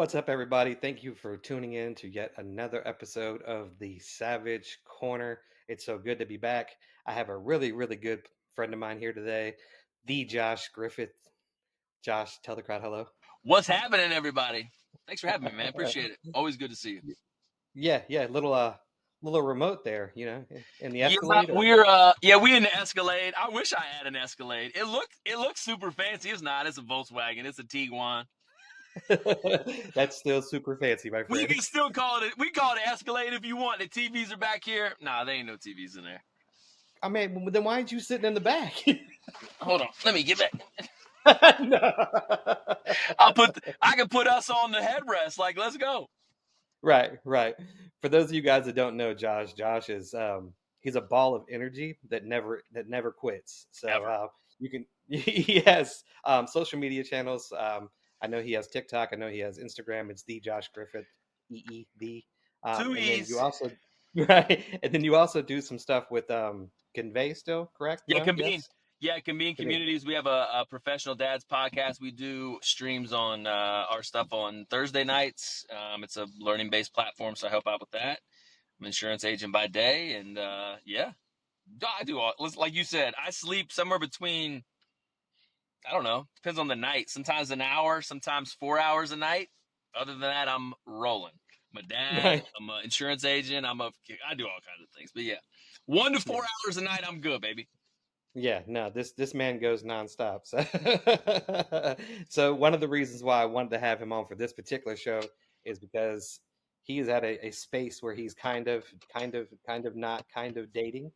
What's up, everybody? Thank you for tuning in to yet another episode of the Savage Corner. It's so good to be back. I have a really good friend of mine here today, the Josh Griffith. Josh, tell the crowd hello. What's happening, everybody? Thanks for having me, man. Appreciate it. Always good to see you. Yeah, little remote there, in the Yeah, Escalade or we in the Escalade. I wish I had an Escalade. It looks super fancy. It's not. It's a Volkswagen. It's a Tiguan. that's still super fancy, my We friend. can still call it. We call it Escalade if you want. The TVs are back here. Nah, there ain't no TVs in there. I mean, then why aren't you sitting in the back? Hold on. Let me get back. No. I can put us on the headrest. Like, let's go. Right. For those of you guys that don't know Josh is he's a ball of energy that never quits. So Ever. you can he has social media channels. I know he has TikTok. I know he has Instagram. It's the Josh Griffith EED. Two And then you E's. also right, and then you also do some stuff with Convey still, correct, Yeah, bro? convene. Yes. Yeah, convene Convey. communities. We have a professional dads podcast. We do streams on our stuff on Thursday nights. It's a learning based platform, so I help out with that. I'm an insurance agent by day, and yeah, I do all. Like you said, I sleep somewhere between, I don't know, depends on the night. Sometimes an hour, sometimes 4 hours a night. Other than that, I'm rolling. I'm a dad. Right. I'm an insurance agent. I do all kinds of things. But yeah, 1 to 4 Yeah. hours a night, I'm good, baby. Yeah, no, this man goes nonstop. So one of the reasons why I wanted to have him on for this particular show is because he is at a space where he's kind of not kind of dating.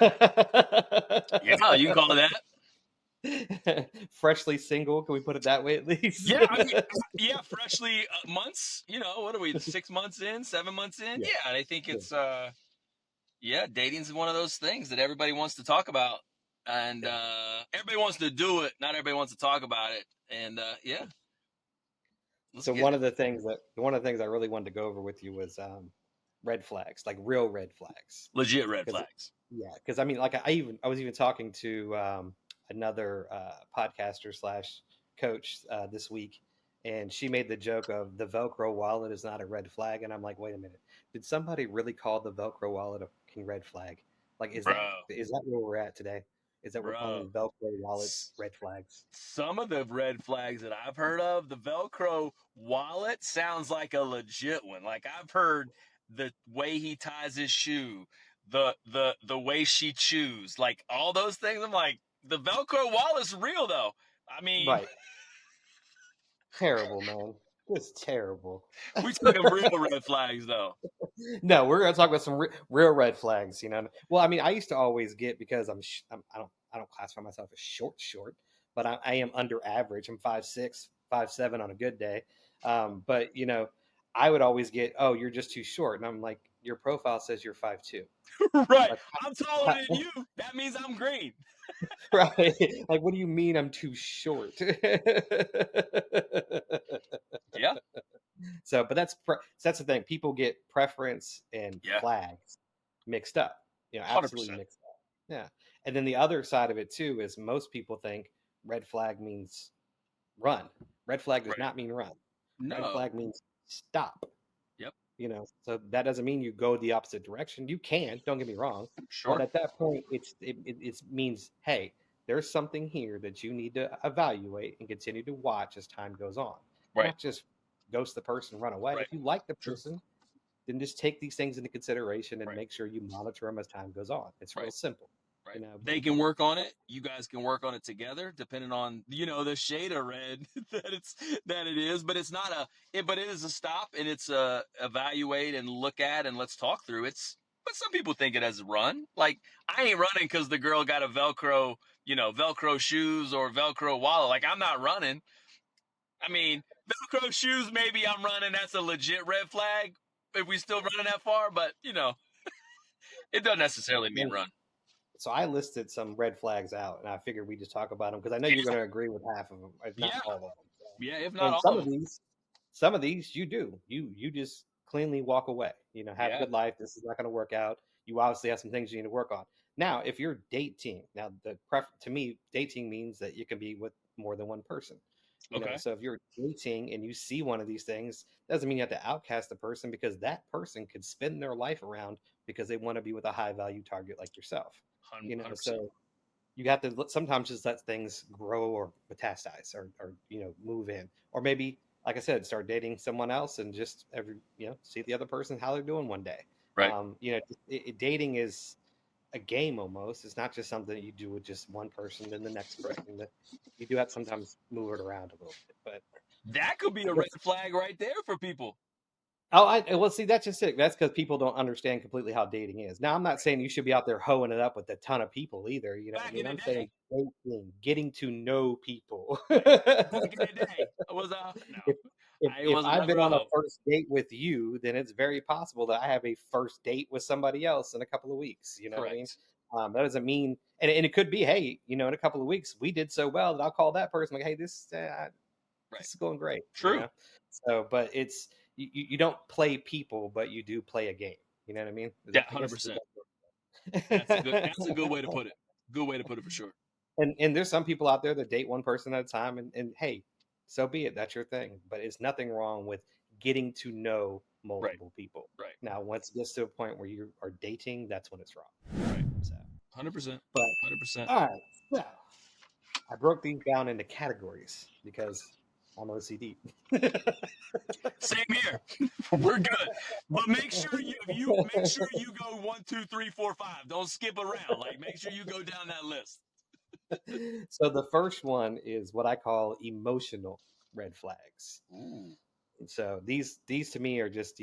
Yeah, you can call it that. Freshly single, can we put it that way at least? Yeah, I mean, yeah, freshly months. What are we? 6 months in, 7 months in? Yeah, Yeah, and I think yeah, it's yeah, dating's one of those things that everybody wants to talk about, and yeah. everybody wants to do it. Not everybody wants to talk about it, and yeah, let's So get it. one of the things I really wanted to go over with you was red flags, like real red flags. Legit red Because flags. yeah, because I mean, like I was even talking to another podcaster slash coach this week, and she made the joke of the Velcro wallet is not a red flag, and I'm like, wait a minute, did somebody really call the Velcro wallet a fucking red flag? Like, Bro, is that where we're at today? Is that we're bro. calling Velcro wallets red flags? Some of the red flags that I've heard of, the Velcro wallet sounds like a legit one. Like I've heard the way he ties his shoe, the way she chews, like all those things. I'm like, the Velcro wallet's real though. I mean, Right. Terrible, man. Just terrible. we talking real red flags though. No, we're gonna talk about some real red flags. Well, I mean, I used to always get because I don't classify myself as short, but I am under average. I'm 5'6", 5'7" on a good day. But I would always get, oh, you're just too short, and I'm like, your profile says you're 5'2". Right. Like, I'm taller than you. That means I'm green. right? Like, what do you mean I'm too short? Yeah. So, but that's the thing. People get preference and Yeah. flags mixed up. Absolutely 100%. mixed up. Yeah. And then the other side of it too is most people think red flag means run. Red flag does Right. not mean run. Red No. flag means stop. Yep. So that doesn't mean you go the opposite direction. You can, don't get me wrong, but Sure. at that point, it means, hey, there's something here that you need to evaluate and continue to watch as time goes on, Right. not just ghost the person, run away. Right. If you like the Sure. person, then just take these things into consideration and Right. make sure you monitor them as time goes on. It's real Right. simple, Right. you know. They can work on it. You guys can work on it together, depending on the shade of red that it is. But it's not but it is a stop, and it's a evaluate and look at and let's talk through. But some people think it as a run. Like I ain't running because the girl got a Velcro shoes or Velcro wallet. Like I'm not running. I mean, Velcro shoes, maybe I'm running. That's a legit red flag if we still running that far. But it doesn't necessarily mean And run. so I listed some red flags out, and I figured we just talk about them because I know you're going to agree with half of them, if not Yeah. all of them. Yeah. If not And all of them. some of these you do. You just cleanly walk away. Have a Yeah. good life. This is not going to work out. You obviously have some things you need to work on. Now, if you're dating, now to me, dating means that you can be with more than one person. Okay. So if you're dating and you see one of these things, doesn't mean you have to outcast the person, because that person could spin their life around because they want to be with a high value target like yourself. 100%. So you have to sometimes just let things grow or metastasize, or move in, or maybe, like I said, start dating someone else and just see the other person, how they're doing one day. Right. Dating is a game almost. It's not just something that you do with just one person, then the next person. That you do have to sometimes move it around a little bit. But That could be I a red guess, flag right there for people. oh, well, see, that's just it. That's because people don't understand completely how dating is. Now, I'm not Right. saying you should be out there hoeing it up with a ton of people either. You know what I Back in mean? the I'm saying day, dating, getting to know people. back in the day, was no, if, I if was I've never been a on a hoe. first date with you, then it's very possible that I have a first date with somebody else in a couple of weeks. You know what I mean? Correct. That doesn't mean, and it could be, hey, in a couple of weeks we did so well that I'll call that person like, hey, Right. this is going great. True. So, but it's you don't play people, but you do play a game. You know what I mean? Yeah, I guess it's 100%. the That's a good. best That's a good way to put it. Good way to put it for sure. and there's some people out there that date one person at a time, and hey, so be it. That's your thing. But it's nothing wrong with getting to know Right. multiple people. Right. Now, once it gets to a point where you are dating, that's when it's wrong. Right. So, 100%. but 100%. all right, so I broke these down into categories because I'm OCD. Same here. We're good. But make sure you go 1, 2, 3, 4, 5. Don't skip around. Like make sure you go down that list. So the first one is what I call emotional red flags. Ooh. And so these to me are just,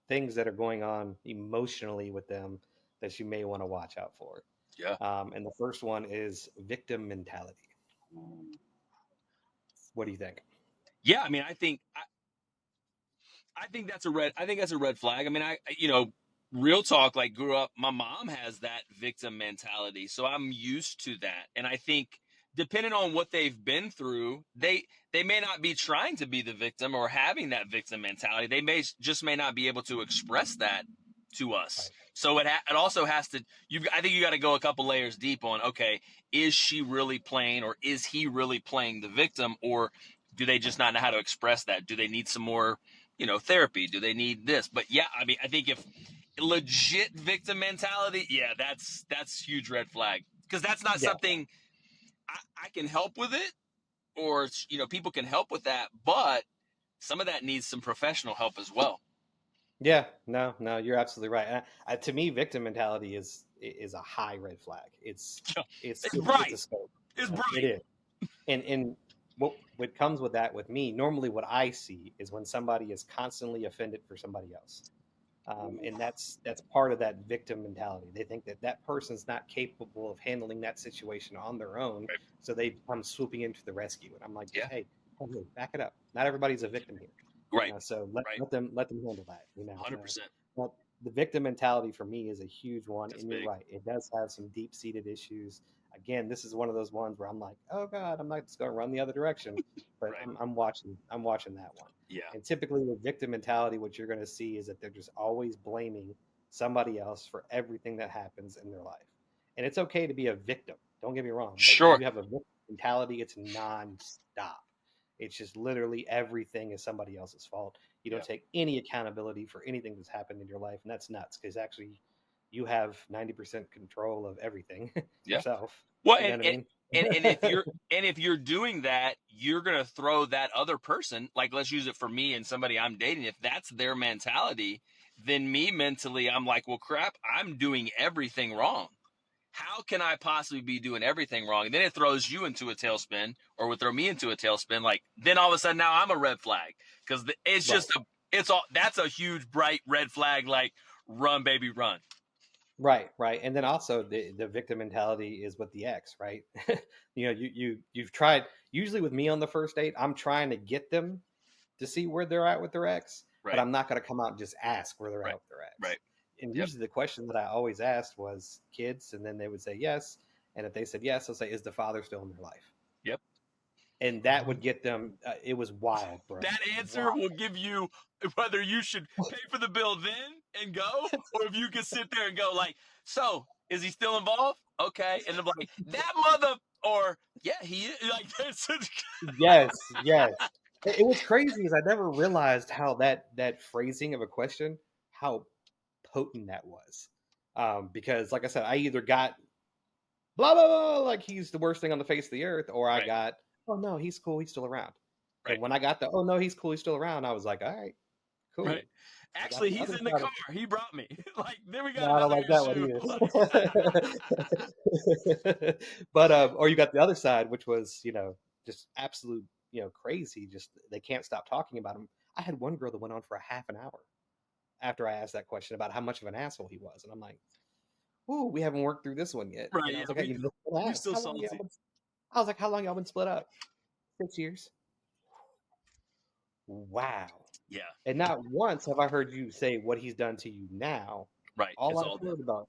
things that are going on emotionally with them that you may want to watch out for. Yeah. And the first one is victim mentality. What do you think? Yeah, I mean, I think that's a red. I think that's a red flag. I mean, real talk. Like, grew up. My mom has that victim mentality, so I'm used to that. And I think, depending on what they've been through, they may not be trying to be the victim or having that victim mentality. They may not be able to express that to us. Right. So it also has to. I think you got to go a couple layers deep on. Okay, is she really playing, or is he really playing the victim, or do they just not know how to express that? Do they need some more therapy? Do they need this? But yeah, I mean, I think if legit victim mentality, yeah, that's huge red flag, because that's not Yeah. something I can help with it, or people can help with that, but some of that needs some professional help as well. Yeah. No, you're absolutely right. To me, victim mentality is a high red flag. It's It's a bright. scope. It's It bright. is. And what comes with that with me, normally what I see is when somebody is constantly offended for somebody else. And that's part of that victim mentality. They think that that person's not capable of handling that situation on their own, Right. so they come swooping into the rescue. And I'm like, just Yeah. hey, back it up. Not everybody's a victim here, Right. so Right. let them handle that. 100%. But the victim mentality for me is a huge one, That's and you're big. right, it does have some deep seated issues. Again, this is one of those ones where I'm like, oh God, I'm not just going to run the other direction, but Right. I'm watching that one. Yeah. And typically with victim mentality, what you're going to see is that they're just always blaming somebody else for everything that happens in their life. And it's okay to be a victim. Don't get me wrong. But when Sure. you have a victim mentality, it's nonstop. It's just literally everything is somebody else's fault. You don't Yeah. take any accountability for anything that's happened in your life. And that's nuts, because actually you have 90% control of everything Yeah. yourself. Well, You know what I mean? and if you're doing that, you're gonna throw that other person. Like, let's use it for me and somebody I'm dating. If that's their mentality, then me mentally, I'm like, well, crap, I'm doing everything wrong. How can I possibly be doing everything wrong? And then it throws you into a tailspin, or would throw me into a tailspin. Like, then all of a sudden now I'm a red flag, because it's Right. just it's all that's a huge bright red flag. Like, run, baby, run. Right. And then also the victim mentality is with the ex, right? You've tried, usually with me on the first date, I'm trying to get them to see where they're at with their ex, but Right. I'm not going to come out and just ask where they're at Right. with their ex. Right. And Yep. usually the question that I always asked was kids, and then they would say yes. And if they said yes, I'll say, is the father still in their life? Yep. And that would get them. It was wild, bro. That answer Wild. will give you whether you should pay for the bill then and go, or if you can sit there and go like, so Is he still involved? Okay. And I'm like, that mother, or yeah, he is. Like, Yes, yes. It was crazy is I never realized how that phrasing of a question, how potent that was. Because like I said, I either got blah blah blah like he's the worst thing on the face of the earth, or I right, got oh no, he's cool, he's still around. right, And when I got the oh no, he's cool, he's still around, I was like, all right, right. cool. I got Actually, the he's other in the side car. of He brought me. Like, then we got no, I don't another like that one issue. either. But or you got the other side, which was just absolute crazy. Just they can't stop talking about him. I had one girl that went on for a half an hour after I asked that question about how much of an asshole he was, and I'm like, "Ooh, we haven't worked through this one yet." Right. And I Yeah. was like, "You know, We ask still how long y'all salty. been?" I was like, "How long y'all been split up?" 6 years. Wow. Yeah. And not once have I heard you say what he's done to you now. Right. All It's I've all them. heard about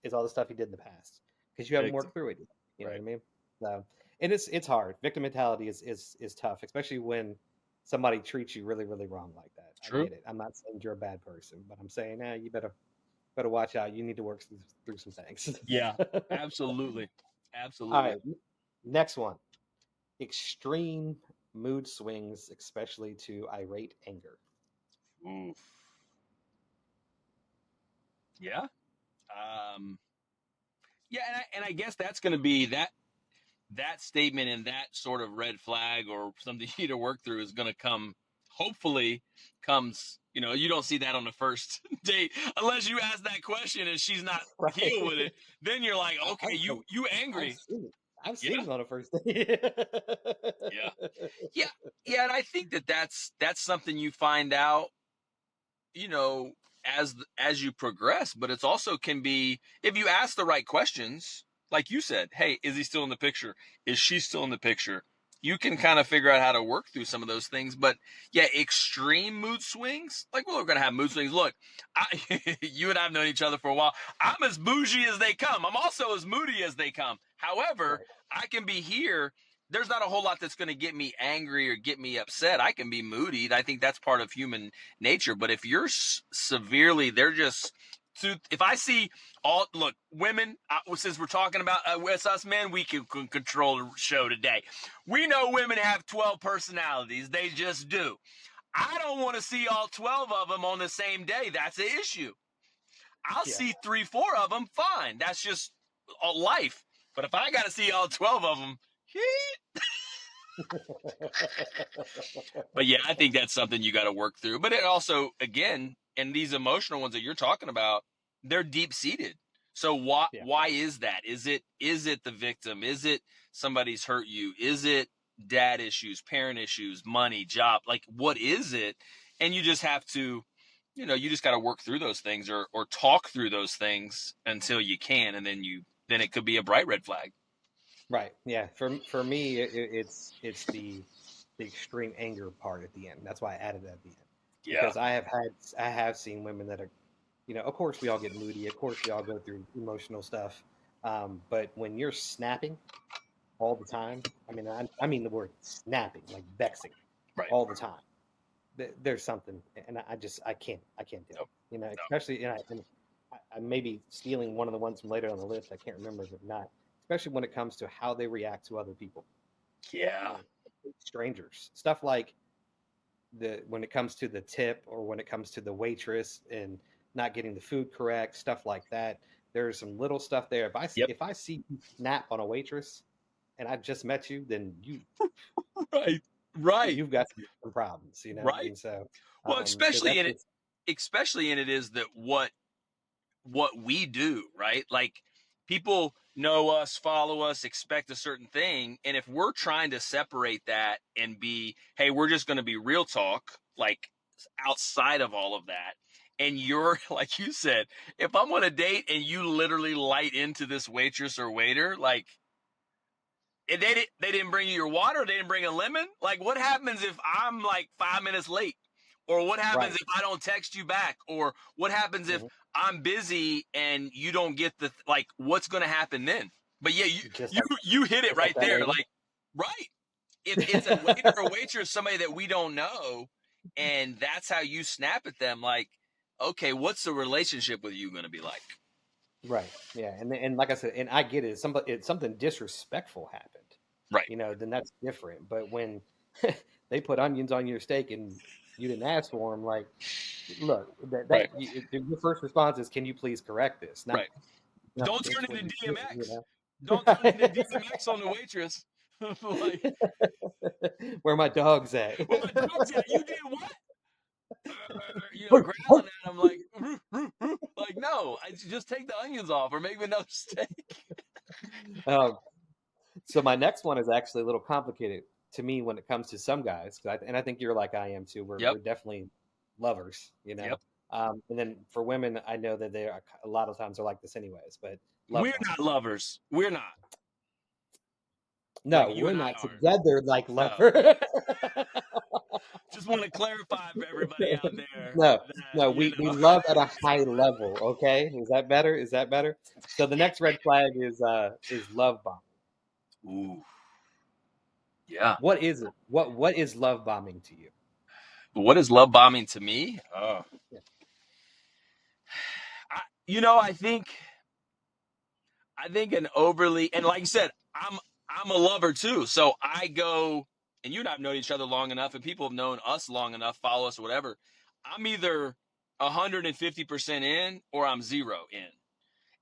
is all the stuff he did in the past because you haven't Victim. worked through it yet. You know what Right. I mean? So, and it's hard. Victim mentality is tough, especially when somebody treats you really really wrong like that. I True. get it. I'm not saying you're a bad person, but I'm saying, you better watch out. You need to work through some things. Yeah. Absolutely. All Absolutely. right, next one. Extreme mood swings, especially to irate anger. Oof. Yeah. Um, yeah. And I guess that's going to be that statement and that sort of red flag or something you need to work through is going to come, hopefully comes, you don't see that on the first date unless you ask that question and she's not healed with Right. it. Then you're like, okay, I've, you I've angry. seen it. I've Yeah. seen it on a first date. Yeah. Yeah. Yeah. And I think that's something you find out, you know, as you progress, but it's also can be if you ask the right questions, like you said, hey, is he still in the picture? Is she still in the picture? You can kind of figure out how to work through some of those things. But yeah, extreme mood swings, like we're gonna have mood swings. Look, you and I have known each other for a while. I'm as bougie as they come. I'm also as moody as they come. However, Right. I can be here. There's not a whole lot that's going to get me angry or get me upset. I can be moody. I think that's part of human nature. But if you're severely, they're just. If I see all look women, since we're talking about it's us men, we can control the show today. We know women have 12 personalities; they just do. I don't want to see all 12 of them on the same day. That's an issue. I'll Yeah. see 3, 4 of them. Fine, that's just life. But if I got to see all 12 of them, but yeah, I think that's something you got to work through. But it also, again, and these emotional ones that you're talking about, they're deep seated. So why Yeah. why is that? Is it the victim? Is it somebody's hurt you? Is it dad issues, parent issues, money, job? Like what is it? And you just have to, you just got to work through those things or talk through those things until you can, and then it could be a bright red flag. Right. Yeah. For me, it's the extreme anger part at the end. That's why I added that at the end Yeah. because I have seen women that are, of course we all get moody. Of course we all go through emotional stuff. But when you're snapping all the time, I mean the word snapping, like vexing Right. all the time. There's something, and I can't do Nope. it. Especially, I may be stealing one of the ones from later on the list. I can't remember, but not. Especially when it comes to how they react to other people, Yeah. strangers, stuff like when it comes to the tip or when it comes to the waitress and not getting the food correct, stuff like that. There's some little stuff there. Yep. If I see you snap on a waitress and I just met you, then Right. Right. you've got some problems, Right. and so Well, especially that's in it, just especially in it is that what we do, right? Like people know us, follow us, expect a certain thing, and if we're trying to separate that and be, hey, we're just going to be real talk, like outside of all of that. And you're like you said, if I'm on a date and you literally light into this waitress or waiter, like and they didn't bring you your water, they didn't bring a lemon. Like what happens if I'm like 5 minutes late? Or what happens right. if I don't text you back? Or what happens if Mhm. I'm busy and you don't get like what's going to happen then? But yeah, you Just you like you hit it just like right that there. lady. Like right, if it's a waiter or waitress, somebody that we don't know, and that's how you snap at them. Like, okay, what's the relationship with you going to be like? Right. Yeah. And like I said, and I get it. It's something disrespectful happened, Right. then that's different. But when they put onions on your steak and you didn't ask for them, like, look, Right. your first response is, "Can you please correct this?" Not, Right. no, Don't turn that's what into you did, DMX. Don't turn into DMX on the waitress. Like, Where my dog's at? where my dog's at? You did what? Growling at him like, "Roo, roo, roo." Like, no, I just take the onions off or make me another steak. um, so my next one is actually a little complicated to me when it comes to some guys, and I think you're like I am too. We're Yep. we're definitely lovers, Yep. And then for women, I know that they are a lot of times are like this anyways, but love We're bombing. not lovers. We're not. No, Like you we're and I not are. together like No. lover. Just want to clarify for everybody out there No, that, no, we love at a high level. Okay, is that better? Is that better? So the next red flag is love bombing. Ooh. Yeah. What is it? What is love bombing to you? What is love bombing to me? Oh. Yeah, I think an overly, and like you said, I'm a lover too. So I go, and you and I have known each other long enough, and people have known us long enough, follow us or whatever. I'm either 150% in or I'm zero in.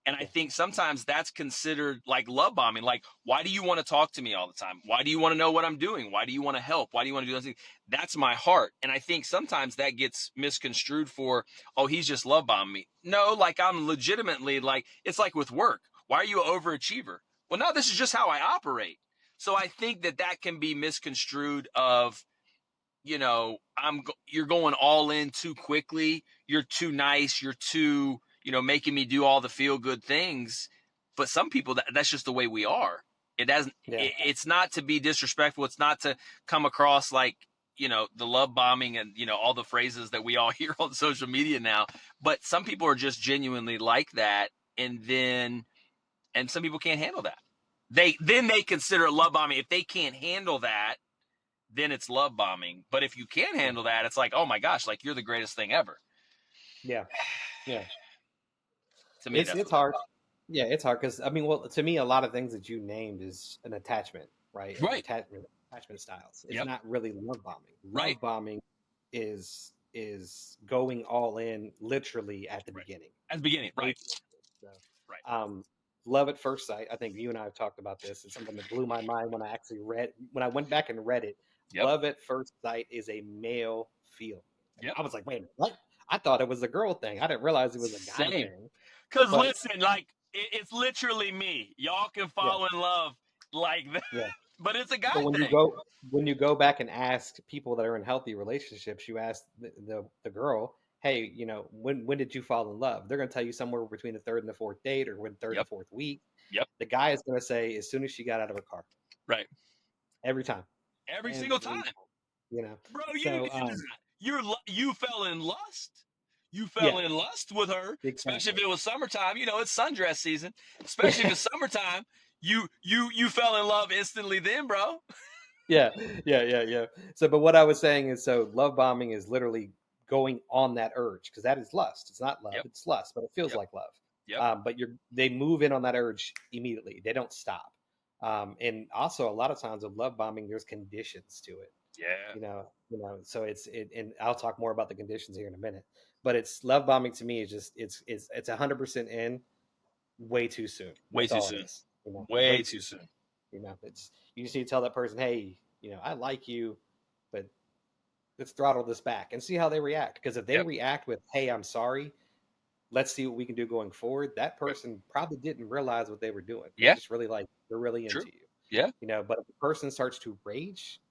And I yeah, think sometimes that's considered like love bombing. Like, why do you want to talk to me all the time? Why do you want to know what I'm doing? Why do you want to help? Why do you want to do those things? That's my heart. And I think sometimes that gets misconstrued for, oh, he's just love bombing me. No, like I'm legitimately like, it's like with work. Why are you an overachiever? Well, no, this is just how I operate. So I think that can be misconstrued of, you're going all in too quickly. You're too nice. You're too, making me do all the feel good things. But some people, that's just the way we are. It doesn't. yeah, It's not to be disrespectful. It's not to come across like the love bombing and all the phrases that we all hear on social media now. But some people are just genuinely like that, and some people can't handle that. They consider it love bombing if they can't handle that, then it's love bombing. But if you can yeah, handle that, it's like, oh my gosh, like you're the greatest thing ever. yeah, yeah. To me, It's that's it's what that hard. Yeah, it's hard because I mean, well, to me, a lot of things that you named is an attachment, right? is. Right. Attachment styles. It's Yep. not really love bombing. Right. Love bombing is going all in literally at the Right. beginning. At the beginning. Way Right. too early. Right. So, love at first sight. I think you and I have talked about this. It's something that blew my mind when I went back and read it. Yep. Love at first sight is a male feeling. And Yep. I was like, wait a minute, what? I thought it was a girl thing. I didn't realize it was a guy Same. thing. Because But listen, like it's literally me. Y'all can yeah, fall in love like that, yeah. but it's a But guy when thing. you go back and ask people that are in healthy relationships, you ask the girl, hey, when did you fall in love? They're going to tell you somewhere between the third and the fourth date, or when third and Yep. fourth week. Yep. The guy is going to say as soon as she got out of her car, Right. every time, Every single every time. time, you know. Bro, you So did not. You fell in lust. You fell yeah, in lust with her, especially if exactly. it was summertime. It's sundress season. Especially if it's summertime, you fell in love instantly then, bro. Yeah, yeah. So, but what I was saying is, so love bombing is literally going on that urge because that is lust. It's not love; Yep. it's lust, but it feels Yep. like love. Yep. But they move in on that urge immediately. They don't stop. And also, a lot of times with love bombing, there's conditions to it. Yeah. So and I'll talk more about the conditions here in a minute. But it's love bombing to me is just it's 100% in way too soon. Way That's too all it soon. is. Way Way too too soon. soon. It's you just need to tell that person, hey, I like you, but let's throttle this back and see how they react. Because if they Yep. react with, hey, I'm sorry, let's see what we can do going forward. That Yep. person probably didn't realize what they were doing. Yeah. They're really True. into you. Yeah. But if the person starts to rage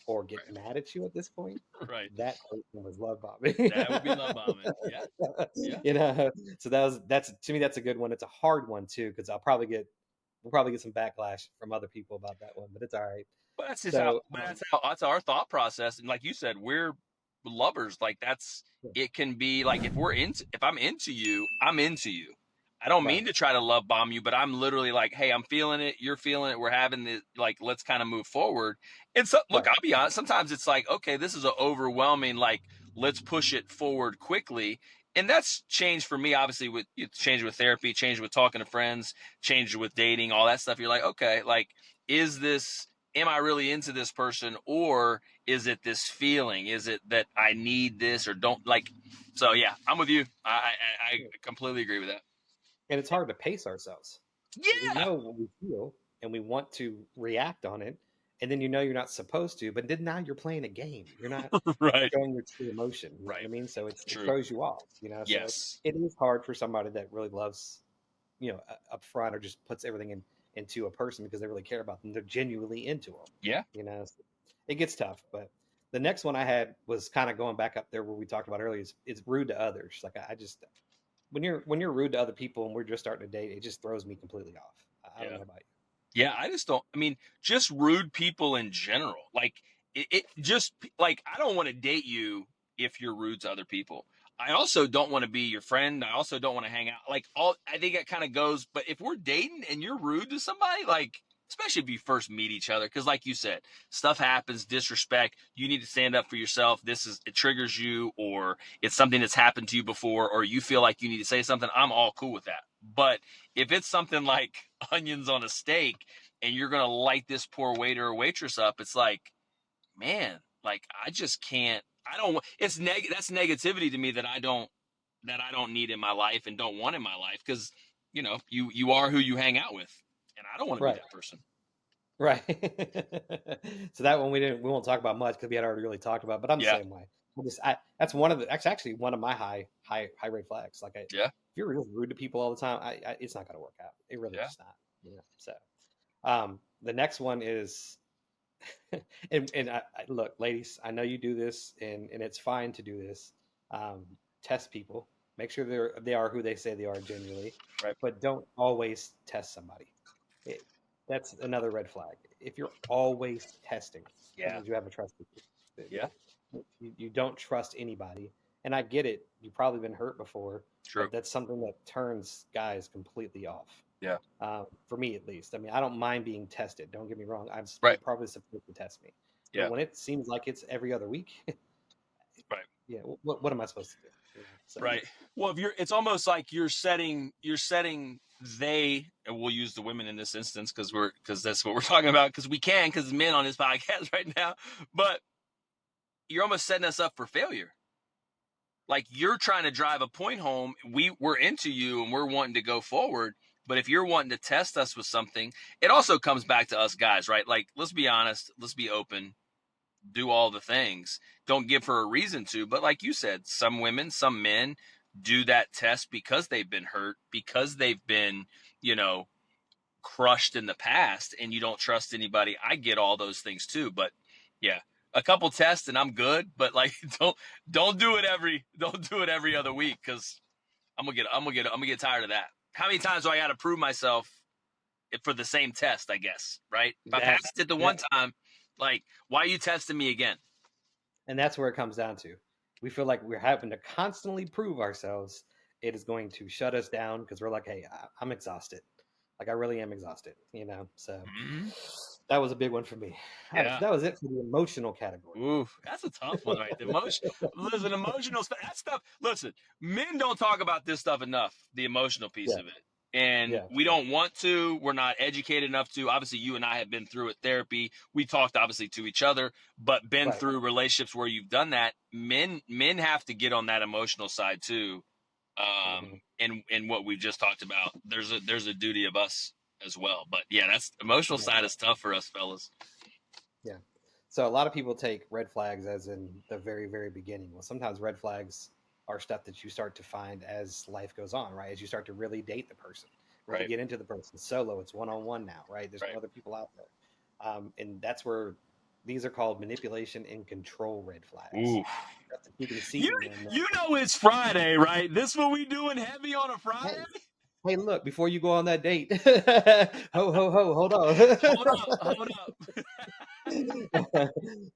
or get Right. mad at you at this point, Right. that person was love bombing. That would be love bombing. Yeah. Yeah. So that's to me that's a good one. It's a hard one too because we'll probably get some backlash from other people about that one, but it's all right. But that's just how. So But that's our thought process. And like you said, we're lovers. Like that's. yeah, It can be like if I'm into you, I'm into you. I don't right, mean to try to love bomb you, but I'm literally like, hey, I'm feeling it. You're feeling it. We're having this. Like, let's kind of move forward. And so, look, right, I'll be honest. Sometimes it's like, okay, this is an overwhelming. Like, let's push it forward quickly. and that's changed for me, obviously, with changed with therapy, changed with talking to friends, changed with dating, all that stuff. You're like, okay, like, am I really into this person, or is it this feeling? Is it that I need this or don't like? So yeah, I'm with you. I completely agree with that. And it's hard to pace ourselves. We Yeah. know what we feel and we want to react on it, and then you're not supposed to, but then now you're playing a game. You're not Right. showing your true emotion. You know what I Right. mean? So it True. throws you off. So Yes. it is hard for somebody that really loves, up front, or just puts everything into a person because they really care about them. They're genuinely into them. Yeah. So it gets tough. But the next one I had was kind of going back up there where we talked about earlier. Is rude to others. Like I just when you're rude to other people and we're just starting to date, it just throws me completely off. I don't Yeah. know about Yeah, I just don't. I mean, just rude people in general. Like it just like I don't want to date you if you're rude to other people. I also don't want to be your friend. I also don't want to hang out. Like all, I think it kind of goes. But if we're dating and you're rude to somebody, like especially if you first meet each other, because like you said, stuff happens, disrespect. You need to stand up for yourself. It triggers you, or it's something that's happened to you before, or you feel like you need to say something. I'm all cool with that. But if it's something like onions on a steak and you're going to light this poor waiter or waitress up, it's like, man, like I just can't. I don't. That's negativity to me that I don't need in my life and don't want in my life, because you are who you hang out with, and I don't want you. to be Right. that person. Right. So that one we won't talk about much because we had already really talked about. But I'm the Yeah, same way. That's actually one of my high rate flags. Like if yeah, you're really rude to people all the time, it's not going to work out. It really yeah. just not. So the next one is, and look, ladies, I know you do this, and it's fine to do this. Test people, make sure they are who they say they are genuinely, Right. but don't always test somebody. It, that's another red flag. If you're always testing, that Yeah, means you have a trust issue. yeah. You don't trust anybody, and I get it. You've probably been hurt before, True. but that's something that turns guys completely off. Yeah. For me, at least. I mean, I don't mind being tested. Don't get me wrong. You're Right. probably supposed to test me, but Yeah. when it seems like it's every other week, Right. yeah, what am I supposed to do? So Right. Well, if it's almost like you're setting they, and we'll use the women in this instance because that's what we're talking about, because men on this podcast right now, but you're almost setting us up for failure. Like you're trying to drive a point home. We're into you and we're wanting to go forward. But if you're wanting to test us with something, it also comes back to us guys, right? Like, let's be honest, let's be open, do all the things. Don't give her a reason to. But like you said, some women, some men do that test because they've been hurt, because they've been, you know, crushed in the past, and you don't trust anybody. I get all those things too. But yeah, a couple tests and I'm good. But like, don't do it every other week, because I'm gonna get tired of that. How many times do I got to prove myself for the same test? I guess, right? If I that's passed it the one that, time, like, why are you testing me again? and that's where it comes down to. We feel like we're having to constantly prove ourselves. It is going to shut us down because we're like, hey, I'm exhausted. Like I really am exhausted. So Mm-hmm. that was a big one for me. All right, so Yeah. that was it for the emotional category. Ooh, that's a tough one, right? The emotion, listen, emotional stuff. That stuff. Listen, men don't talk about this stuff enough. The emotional piece Yeah, of it, and yeah, we don't want to. We're not educated enough to. Obviously, you and I have been through it. Therapy. We talked obviously to each other, but been right. through relationships where you've done that. Men have to get on that emotional side too. Hmm. And what we've just talked about. There's a duty of us as well. But yeah, that's emotional Yeah, side is tough for us fellas. yeah. So a lot of people take red flags as in the very, very beginning. Well, sometimes red flags are stuff that you start to find as life goes on, right? As you start to really date the person, really Right. get into the person solo. It's one on one now, right? There's no Right. other people out there, and that's where these are called manipulation and control red flags. Ooh. Stuff that you can You see in you know it's Friday, right? This what we doing heavy on a Friday? hey, hey, look, before you go on that date, ho, ho, ho, hold Hold on. up, hold up.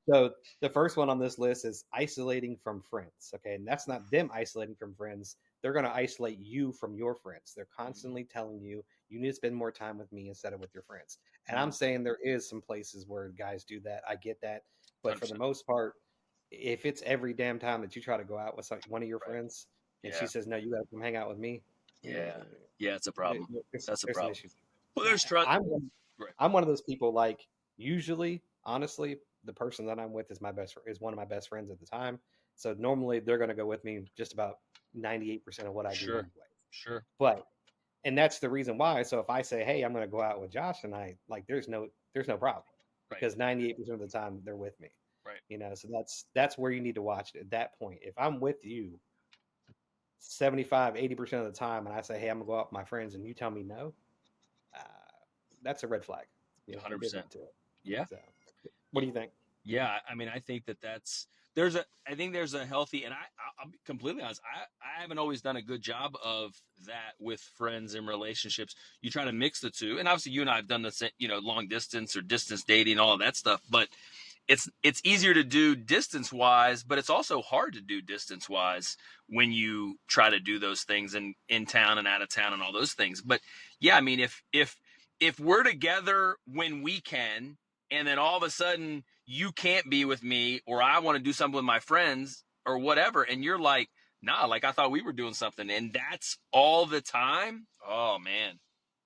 So the first one on this list is isolating from friends. Okay, and that's not them isolating from friends. They're going to isolate you from your friends. They're constantly telling you you need to spend more time with me instead of with your friends. And I'm saying there is some places where guys do that. I get that, but for the 100%. most part, if it's every damn time that you try to go out with one of your Right. friends, and Yeah. she says, "No, you got to come hang out with me." Yeah. Yeah. It's a problem. That's a There's some problem. issues. Well, Yeah, there's trust. Right. I'm one of those people. Like usually, honestly, the person that I'm with is one of my best friends at the time. So normally they're going to go with me just about 98% of what I do Sure. anyway. Sure. But and that's the reason why. So if I say, "Hey, I'm going to go out with Josh tonight," like there's no problem Right. because 98% of the time they're with me. Right. So that's where you need to watch it at that point. If I'm with you 75, 80% of the time, and I say, "Hey, I'm gonna go out with my friends," and you tell me no, uh, that's a red flag. You're big 100%. into it. Yeah. So, what do you think? Yeah, I mean, I think I think there's a healthy, and I'll be completely honest. I haven't always done a good job of that with friends and relationships. You try to mix the two, and obviously you and I have done the long distance or distance dating, all of that stuff. But it's easier to do distance wise, but it's also hard to do distance wise when you try to do those things in town and out of town and all those things. But yeah, I mean, if we're together when we can, and then all of a sudden you can't be with me, or I want to do something with my friends or whatever, and you're like, nah, like I thought we were doing something, and that's all the time. Oh man,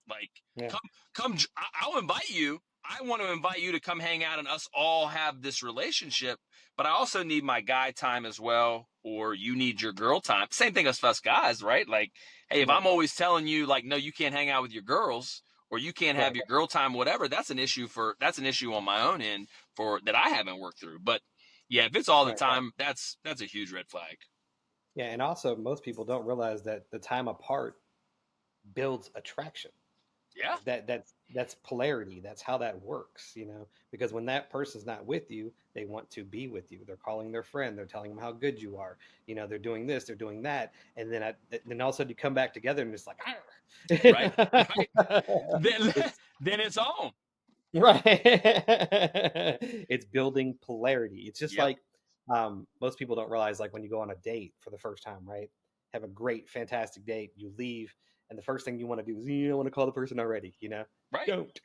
like Yeah, come, I'll invite you. I want to invite you to come hang out and us all have this relationship, but I also need my guy time as well, or you need your girl time. Same thing as us guys, right? Like, hey, if yeah, I'm always telling you like, no, you can't hang out with your girls, or you can't have right, your girl time, whatever, that's an issue on my own end for that I haven't worked through. But yeah, if it's all the right. time, that's a huge red flag. Yeah, and also most people don't realize that the time apart builds attraction. Yeah, That's polarity. That's how that works. Because when that person's not with you, they want to be with you. They're calling their friend. They're telling them how good you are. They're doing this. They're doing that. And then all of a sudden you come back together and it's like, right, right. Then it's then it's on. right. It's building polarity. It's just Yep. like most people don't realize, like when you go on a date for the first time, right? Have a great, fantastic date. You leave, and the first thing you want to do is you don't want to call the person already. Right. Don't.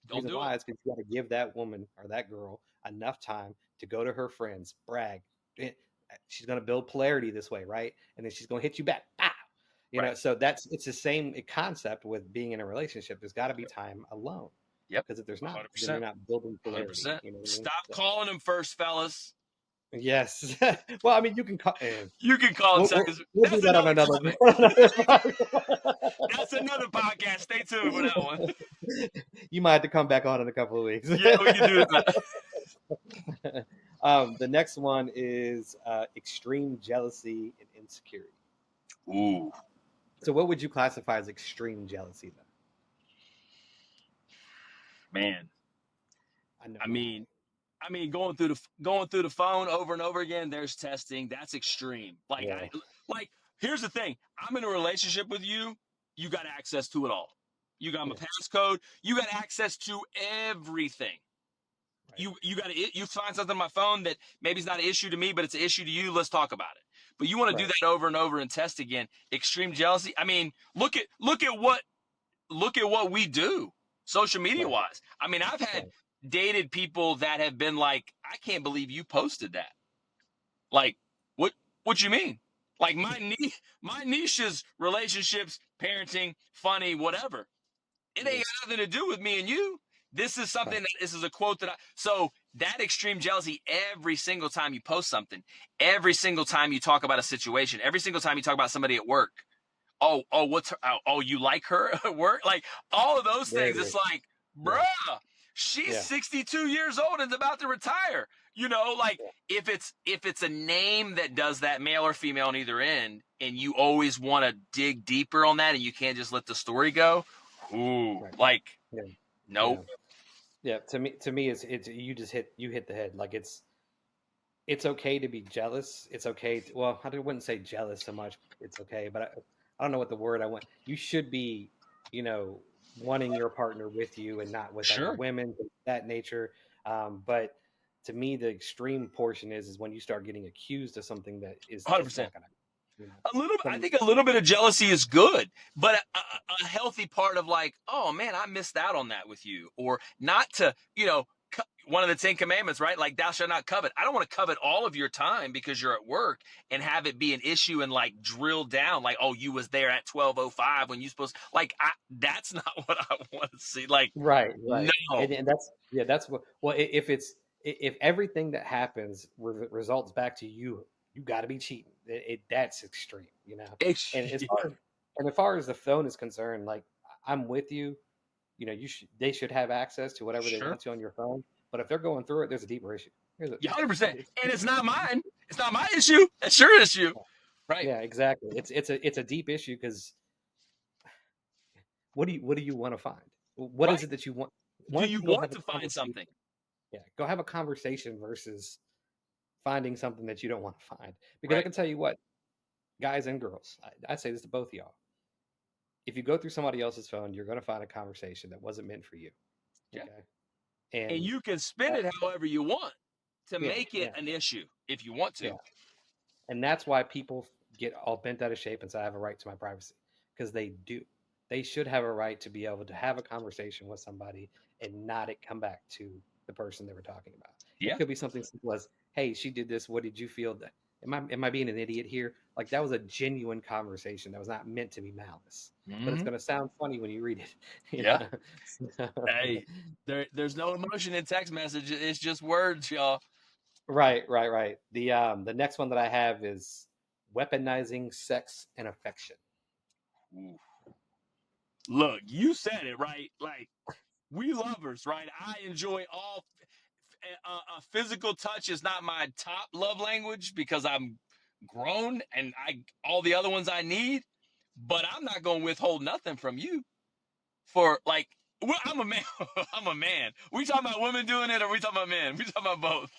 Don't Reason do it. why is because you got to give that woman or that girl enough time to go to her friends, brag. Eh, She's going to build polarity this way, right? And then she's going to hit you back. Ah! Right. So it's the same concept with being in a relationship. There's got to be time alone Yep. because if there's not, then 100%. you're not building polarity. 100%. You know what I mean? Stop So, calling them first, fellas. yes. Well, I mean, you can call. You can call it We'll, seconds. we'll do That's that on another another. topic. That's another podcast. Stay tuned for that one. You might have to come back on in a couple of weeks. Yeah, we can do that. The next one is extreme jealousy and insecurity. Ooh, So, what would you classify as extreme jealousy, then? man. I know I why. mean, going through the phone over and over again. There's testing. That's extreme. Yeah, Like here's the thing. I'm in a relationship with you. You got access to it all. You got my yeah, passcode. You got access to everything. right, You find something on my phone that maybe is not an issue to me, but it's an issue to you. Let's talk about it. But you want to do right, that over and over and test again. Extreme jealousy. I mean, look at what we do social media right, wise. I mean, I've had right. dated people that have been like, I can't believe you posted that. Like, what you mean? Like my niche is relationships, parenting, funny, whatever. It ain't Yeah, got nothing to do with me and you. right, This is a quote so that extreme jealousy every single time you post something, every single time you talk about a situation, every single time you talk about somebody at work. What's her, you like her at work? Like all of those there things. it It's is. like, Yeah, bruh, she's yeah, 62 years old and is about to retire. Like yeah, if it's a name that does that, male or female on either end, and you always want to dig deeper on that, and you can't just let the story go. Ooh, right. like Yeah, yeah, nope. yeah. To me, it's you hit the head. Like it's okay to be jealous. It's okay. Well, I wouldn't say jealous so much. It's okay, but I don't know what the word I want. You should be, you know, wanting your partner with you and not with other Sure, women, that nature. But to me, the extreme portion is when you start getting accused of something that is just 100%. not gonna, you know, I some think a little bit of jealousy is good, but a healthy part of like, oh man, I missed out on that with you, or not to, one of the 10 commandments, right? Like thou shalt not covet. I don't want to covet all of your time because you're at work and have it be an issue and like drill down like, oh, you was there at 12:05 when you supposed like that's not what I want to see. Like, Right, no. right. And that's that's what. Well, if it's if everything that happens results back to you, you got to be cheating. That's extreme, you know. And as Yeah, far as far as the phone is concerned, like I'm with you. You know, they should have access to whatever they sure. want to on your phone. But if they're going through it, there's a deeper issue. Yeah, 100%. It's, And it's not mine. It's not my issue. It's your issue. Right. yeah, exactly. It's a deep issue because what do you want to find? What is Right. it that you want? Why Do don't you you go want have a to find conversation? something? Yeah, go have a conversation versus finding something that you don't want to find. Because I Right. can tell you what, guys and girls, I say this to both of y'all. If you go through somebody else's phone, you're going to find a conversation that wasn't meant for you. Yeah. Okay, And and you can spin it however you want to yeah, make it yeah, an issue if you want yeah, to. and that's why people get all bent out of shape and say I have a right to my privacy because they do. They should have a right to be able to have a conversation with somebody and not it come back to the person they were talking about. It Yeah. could be something simple as, "Hey, she did this. What did you feel? That am I being an idiot here?" Like that was a genuine conversation that was not meant to be malice, but it's Hmm. going to sound funny when you read it. You Yeah. know? Hey, there's no emotion in text message. It's just words, y'all. Right, right, right. The next one that I have is weaponizing sex and affection. Ooh. Look, you said it right. Like we lovers, right? I enjoy all physical touch is not my top love language because I'm grown and I all the other ones I need, but I'm not going to withhold nothing from you for like well, I'm a man. I'm a man. We talking about women doing it or we talking about men? We talking about both.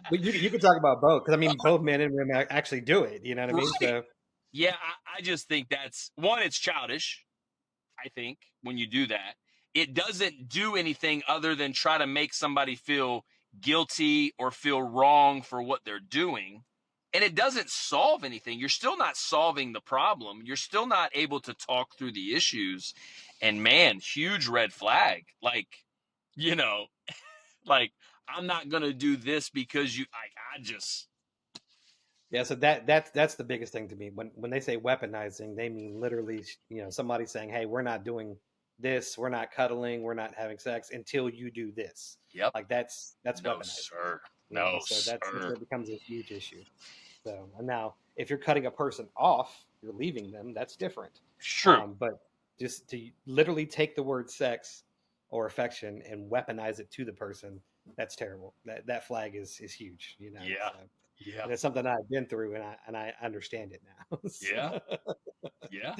But you can talk about both because I mean both men and women actually do it. You know what I mean? Right. So Yeah, I just think that's one, it's childish, I think, when you do that. It doesn't do anything other than try to make somebody feel guilty or feel wrong for what they're doing. And it doesn't solve anything. You're still not solving the problem. You're still not able to talk through the issues. And man, huge red flag. Like, you know, like I'm not gonna do this because you. I just yeah, so that's the biggest thing to me. When they say weaponizing, they mean literally, somebody saying, "Hey, we're not doing this, we're not cuddling, we're not having sex until you do this." yep. Like that's No weaponizing. sir. Yeah, No so that's sir. where it becomes a huge issue. So and now, if you're cutting a person off, you're leaving them. That's different. True. But just to literally take the word sex or affection and weaponize it to the person, that's terrible. That flag is huge. Yeah. So, Yeah. and it's something I've been through, and I understand it now. Yeah. Yeah.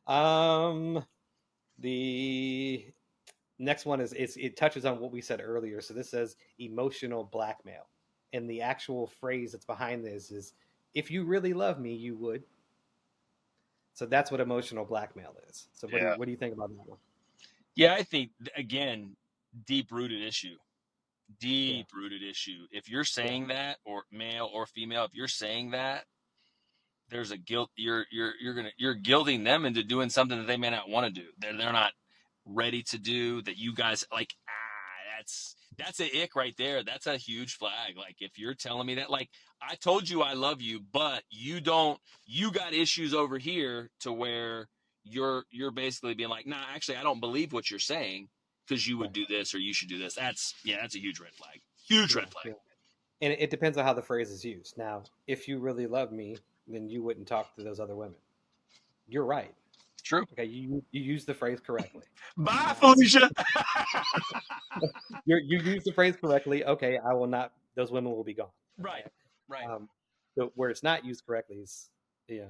um, the next one is it touches on what we said earlier. So this says emotional blackmail, and the actual phrase that's behind this is, "If you really love me, you would." So that's what emotional blackmail is. So Yeah. what do you think about that one? Yeah. I think again, deep rooted issue. Yeah, Deep rooted issue. If you're yeah, saying that, or male or female, if you're saying that, there's a guilt. You're guilting them into doing something that they may not want to do. They're not ready to do that. You guys like that's a ick right there. That's a huge flag. Like if you're telling me that, like I told you I love you, but you don't. You got issues over here to where you're basically being like, nah, actually I don't believe what you're saying because you would right, do this or you should do this. That's a huge red flag. Huge yeah, red flag. yeah. And it depends on how the phrase is used. Now, if you really love me, then you wouldn't talk to those other women. You're right. True. Okay, you use the phrase correctly. Bye, Now, Felicia. you use the phrase correctly. Okay, I will not. Those women will be gone. Right. Okay. Right. But where it's not used correctly is, yeah,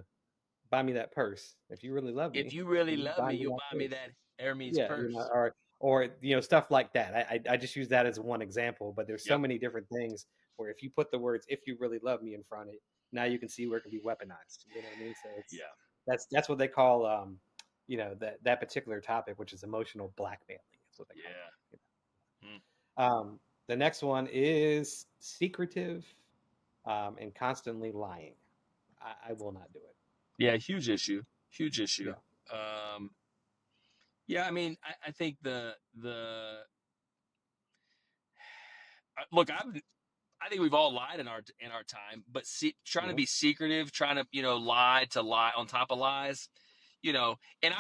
buy me that purse. If you really love If me, you really then you love buy me, me you'll that buy me purse. that Hermes Yeah, purse. or stuff like that. I just use that as one example, but there's so Yep. many different things where if you put the words "if you really love me" in front of it, now you can see where it can be weaponized. You know what I mean? So Yeah. that's what they call that particular topic, which is emotional blackmailing. That's what they call Yeah. it. Mm. The next one is secretive and constantly lying. I will not do it. Yeah. Huge issue. Huge issue. Yeah, Um, yeah. I mean, I think the look, I think we've all lied in our time, but trying to Mhm. be secretive, trying to lie on top of lies, and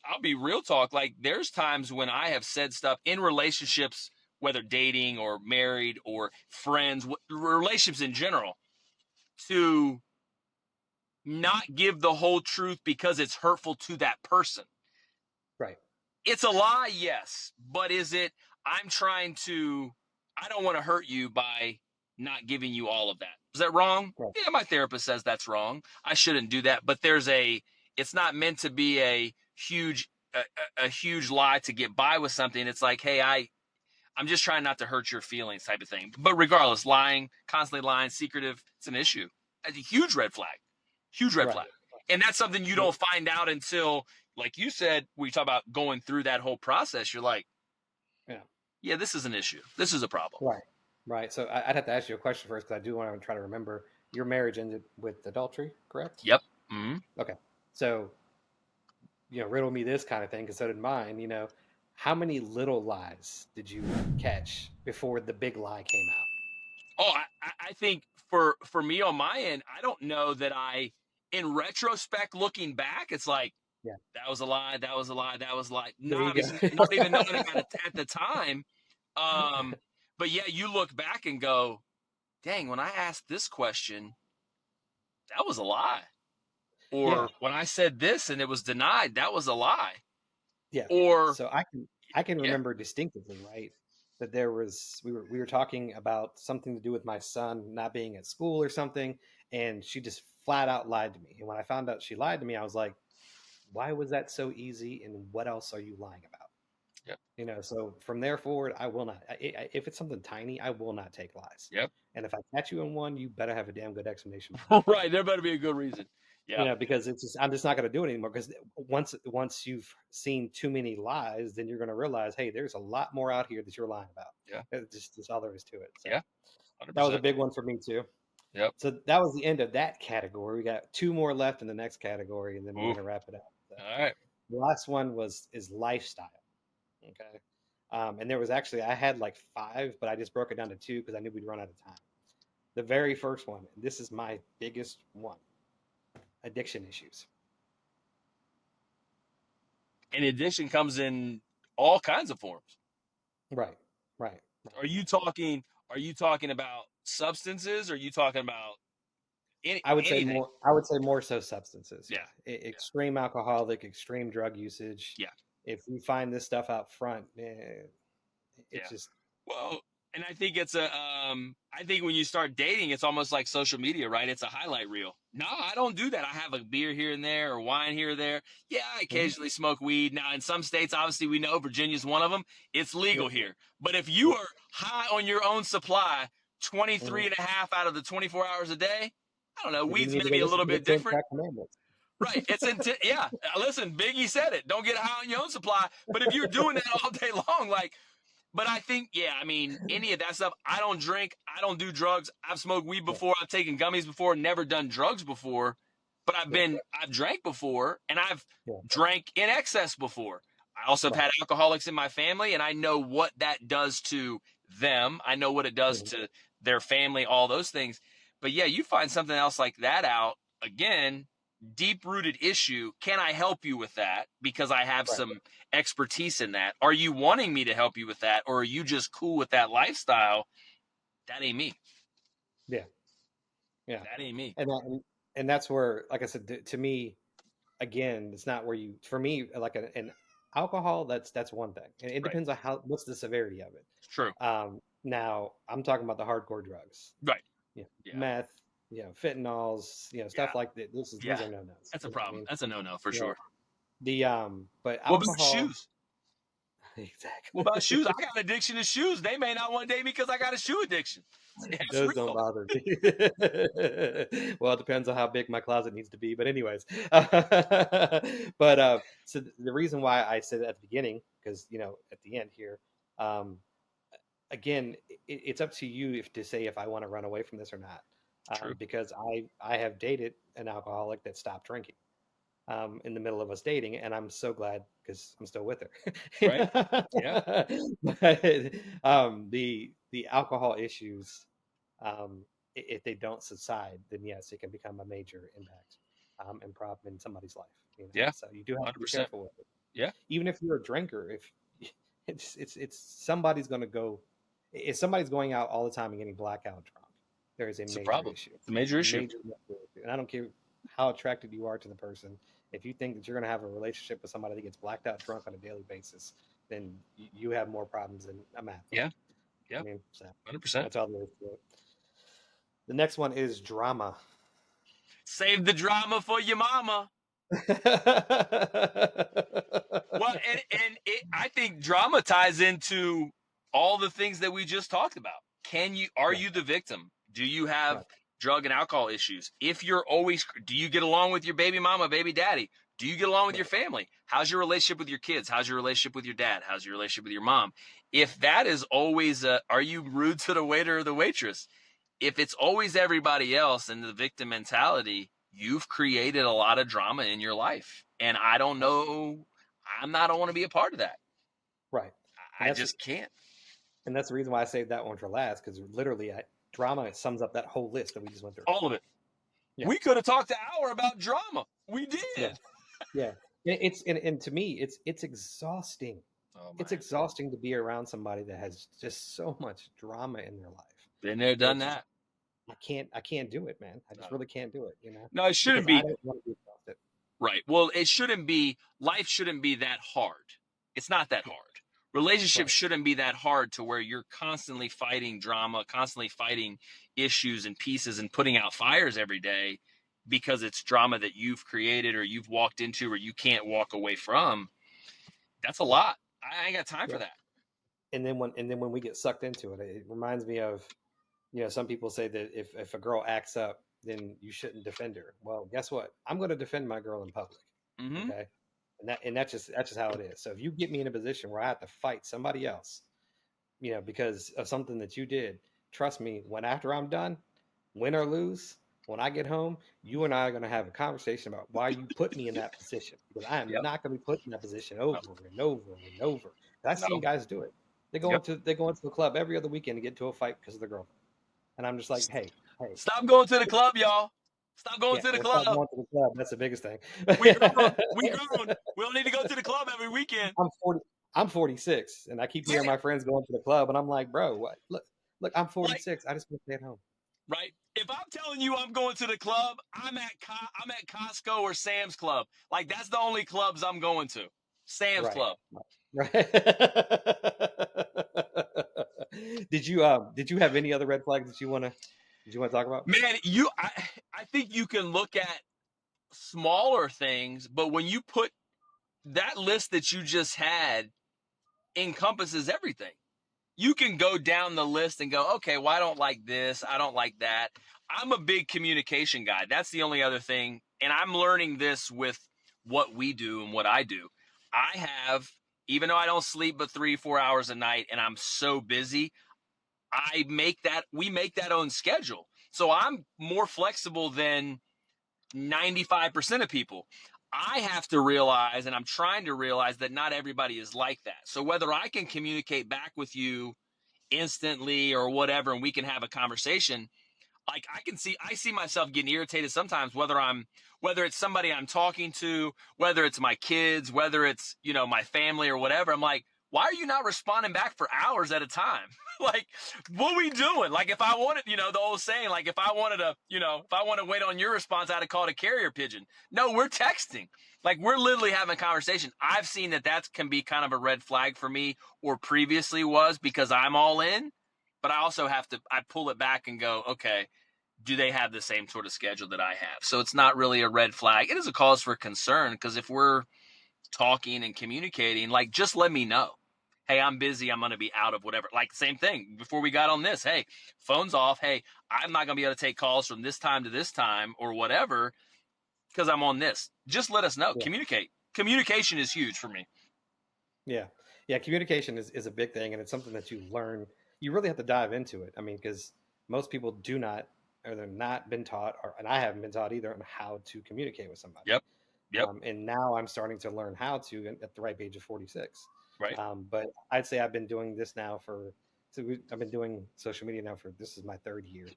I'll be real talk. Like there's times when I have said stuff in relationships, whether dating or married or friends, relationships in general, to not give the whole truth because it's hurtful to that person. Right. It's a lie, yes, but is it? I'm trying to. I don't want to hurt you by not giving you all of that. Is that wrong? Right. Yeah, my therapist says that's wrong. I shouldn't do that. But it's not meant to be a huge lie to get by with something. It's like, hey, I'm just trying not to hurt your feelings, type of thing. But regardless, lying, constantly lying, secretive, it's an issue. It's a huge red flag. Huge red Right. flag. And that's something you don't find out until, like you said, we talk about going through that whole process. You're like, Yeah. yeah, this is an issue. This is a problem. Right. Right. So I'd have to ask you a question first because I do want to try to remember. Your marriage ended with adultery, correct? Yep. Mm-hmm. Okay. So, riddle me this kind of thing, because so did mine. How many little lies did you catch before the big lie came out? Oh, I think for me on my end, I don't know that in retrospect, looking back, it's like, Yeah. that was a lie. That was a lie. That was a lie. There you Not even go. knowing about it at the time. But yeah, you look back and go, dang, when I asked this question, that was a lie. Yeah. Or when I said this and it was denied, that was a lie. Yeah. Or So I can yeah, remember distinctively, right? That we were talking about something to do with my son not being at school or something, and she just flat out lied to me. And when I found out she lied to me, I was like, why was that so easy? And what else are you lying about? yep, So from there forward, I will not. If it's something tiny, I will not take lies. yep. And if I catch you in one, you better have a damn good explanation behind it. Right. There better be a good reason. Yeah. Because I'm just not going to do it anymore. Because once you've seen too many lies, then you're going to realize, hey, there's a lot more out here that you're lying about. Yeah. Just all there is to it. So Yeah. that was a 100%. big one for me too. Yep. So that was the end of that category. We got two more left in the next category, and then we're Ooh. going to wrap it up. So All right. the last one is lifestyle. Okay. And there was actually, I had like five, but I just broke it down to two because I knew we'd run out of time. The very first one, and this is my biggest one, addiction issues. And addiction comes in all kinds of forms. Right, right, right. Are you talking? Are you talking about substances? Are you talking about anything? I would say more so substances. Yeah. Yeah. Extreme alcoholic, extreme drug usage. Yeah. If we find this stuff out front, Yeah. it's just Well, and I think I think when you start dating, it's almost like social media, right? It's a highlight reel. No, I don't do that. I have a beer here and there or wine here or there. Yeah, I mhm, occasionally smoke weed. Now, in some states, obviously, we know Virginia's one of them. It's legal yep, here. But if you yep, are high on your own supply mhm. 23 and a half out of the 24 hours a day, I don't know. Then you Weed's need to go maybe a listen little to the bit 10 different. track commandments. Right. Yeah. Listen, Biggie said it. Don't get high on your own supply. But if you're doing that all day long, like, but I think, yeah, I mean, any of that stuff, I don't drink. I don't do drugs. I've smoked weed Yeah, before. I've taken gummies before, never done drugs before, but yeah, I've drank before and I've yeah. drank in excess before. I also have Right. had alcoholics in my family and I know what that does to them. I know what it does Mhm, to their family, all those things. But yeah, you find something else like that out, again, deep rooted issue. Can I help you with that? Because I have right. some expertise in that. Are you wanting me to help you with that? Or are you just cool with that lifestyle? That ain't me. Yeah, yeah. That ain't me. And that's where, like I said, to me, again, it's not where you, for me, like an alcohol, that's one thing. And it Right. depends on what's the severity of it. True. Now I'm talking about the hardcore drugs, Right. Yeah. meth, fentanyls, Yeah. stuff like that. These Yeah. are no-nos. That's a You know what I problem. mean? That's a no-no for You know, sure. but What about alcohol, shoes? What exactly. about shoes? I got an addiction to shoes. They may not want to date me because I got a shoe addiction. It's Those don't real. bother me. Well, it depends on how big my closet needs to be. But anyways, but so the reason why I said it at the beginning, because at the end here, um, again, it's up to you if to say if I want to run away from this or not. True. Because I have dated an alcoholic that stopped drinking in the middle of us dating, and I'm so glad because I'm still with her. Right. Yeah. But the the alcohol issues, if they don't subside, then yes, it can become a major impact and problem in somebody's life. You know, Yeah, so you do have to be 100%. careful with it. Yeah, Even if you're a drinker, if it's somebody's going to go, if somebody's going out all the time and getting blackout drunk, there is a it's a major problem. issue, It's a major issue. major issue. And I don't care how attracted you are to the person. If you think that you're going to have a relationship with somebody that gets blacked out drunk on a daily basis, then you have more problems than a math. Yeah, yeah, I mean, so 100%. that's all there is to it. The next one is drama. Save the drama for your mama. Well, and I think drama ties into all the things that we just talked about. Are Yeah, you the victim? Do you have right, drug and alcohol issues? If you're always, do you get along with your baby mama, baby daddy? Do you get along with your right, family? How's your relationship with your kids? How's your relationship with your dad? How's your relationship with your mom? If that is always, are you rude to the waiter or the waitress? If it's always everybody else and the victim mentality, you've created a lot of drama in your life. And I don't know, I don't want to be a part of that. right. And I that's just can't. and that's the reason why I saved that one for last, because literally, drama sums up that whole list that we just went through. All of it. Yeah, We could have talked an hour about drama. We yeah, did. yeah. And to me, it's exhausting. Oh It's man. exhausting to be around somebody that has just so much drama in their life. Been there, done It's that. I can't do it, man. I just No. really can't do it, you know, No, it because shouldn't I be. don't want to be exhausted. Right. Well, it shouldn't be, life shouldn't be that hard. It's not that Yeah, hard. Relationships right, shouldn't be that hard to where you're constantly fighting drama, constantly fighting issues and pieces and putting out fires every day because it's drama that you've created or you've walked into or you can't walk away from. That's a yeah, lot. I ain't got time for yeah. that. And then when we get sucked into it, it reminds me of, some people say that if a girl acts up, then you shouldn't defend her. Well, guess what? I'm going to defend my girl in public. Mm-hmm. Okay, and that's just how it is. So if you get me in a position where I have to fight somebody else, because of something that you did, trust me, when after I'm done, win or lose, when I get home, you and I are going to have a conversation about why you put me in that position, because I am Yep. not going to be put in that position over and over and over. I've No. seen guys do it. Yep. They go into the club every other weekend to get into a fight because of their girlfriend. And I'm just like, hey, hey, Stop going to the club, y'all. Stop going yeah, to the or stop club. going to the club. That's the biggest thing. We grown. We grown. We don't need to go to the club every weekend. I'm 40. I'm 46, and I keep hearing Yeah. my friends going to the club, and I'm like, bro, what? Look, I'm Like, 46. I just want to stay at home. right? If I'm telling you I'm going to the club, I'm at Costco or Sam's Club. Like that's the only clubs I'm going to. Sam's Right. Club. Right. Did you have any other red flags that you want to talk about? Man, I think you can look at smaller things, but when you put that list that you just had encompasses everything. You can go down the list and go, okay, well, I don't like this. I don't like that. I'm a big communication guy. That's the only other thing. And I'm learning this with what we do and what I do. I have, even though I don't sleep but 3-4 hours a night and I'm so busy, we make that own schedule. So I'm more flexible than 95% of people. I have to realize, and I'm trying to realize that not everybody is like that. So whether I can communicate back with you instantly or whatever, and we can have a conversation, like I see myself getting irritated sometimes, whether it's somebody I'm talking to, whether it's my kids, whether it's, my family or whatever. I'm like, why are you not responding back for hours at a time? Like, what are we doing? Like, if I wanted, the old saying, like, if I wanted to wait on your response, I'd have called a carrier pigeon. No, we're texting. Like, we're literally having a conversation. I've seen that can be kind of a red flag for me, or previously was, because I'm all in. But I also I pull it back and go, okay, do they have the same sort of schedule that I have? So it's not really a red flag. It is a cause for concern, because if we're talking and communicating, like, just let me know. Hey, I'm busy. I'm going to be out of whatever. Like, same thing before we got on this. Hey, phone's off. Hey, I'm not going to be able to take calls from this time to this time or whatever because I'm on this. Just let us know. Yeah. Communicate. Communication is huge for me. Yeah. Yeah. Communication is a big thing, and it's something that you learn. You really have to dive into it. I mean, because most people do not, or they're not been taught, and I haven't been taught either, on how to communicate with somebody. Yep. Yep. And now I'm starting to learn how to at the ripe age of 46. Right. But I'd say I've been doing this now for I've been doing social media now this is my third year,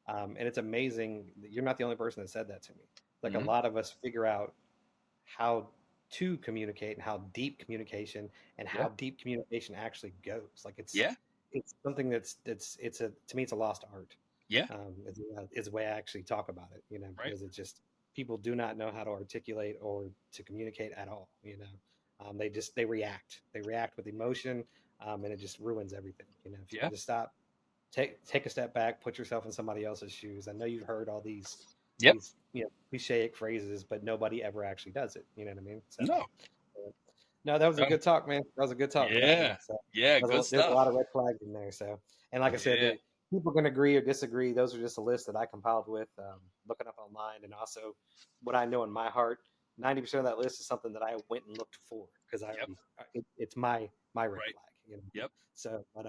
and it's amazing that you're not the only person that said that to me. Like a Hmm. lot of us figure out how to communicate and how deep communication and Yeah. how deep communication actually goes. Like Yeah. it's something it's a to me it's a lost art. Yeah. Is the way I actually talk about it, Right. because it just people do not know how to articulate or to communicate at all. They react with emotion, and it just ruins everything. If you Yeah. can just stop, take a step back, put yourself in somebody else's shoes. I know you've heard all Yep. these cliche phrases, but nobody ever actually does it. You know what I mean? So No. no, that was a No. good talk, man. That was a good talk, definitely. Yeah. So Yeah. Good there's a stuff. lot of red flags in there. So, and like I said, Yeah. people can agree or disagree. Those are just a list that I compiled with looking up online, and also what I know in my heart. 90% of that list is something that I went and looked for because I Yep. already it's my red Right. flag. Yep. So, but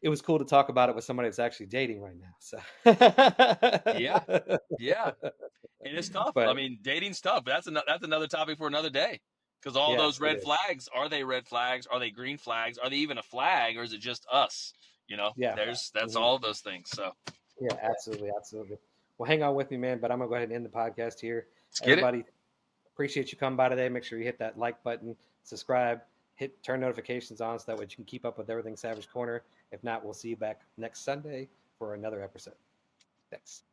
it was cool to talk about it with somebody that's actually dating right now. So, Yeah. Yeah. And it's tough. I but mean, dating's tough. That's another topic for another day. Because all yeah, those it red is. flags, are they red flags? Are they green flags? Are they even a flag, or is it just us? Yeah. That's Mhm. all those things. So Yeah, absolutely, absolutely. Well, hang on with me, man. But I'm gonna go ahead and end the podcast here. let's get it. Everybody, appreciate you coming by today. Make sure you hit that like button, subscribe, turn notifications on so that way you can keep up with everything Savage Corner. If not, we'll see you back next Sunday for another episode. Thanks.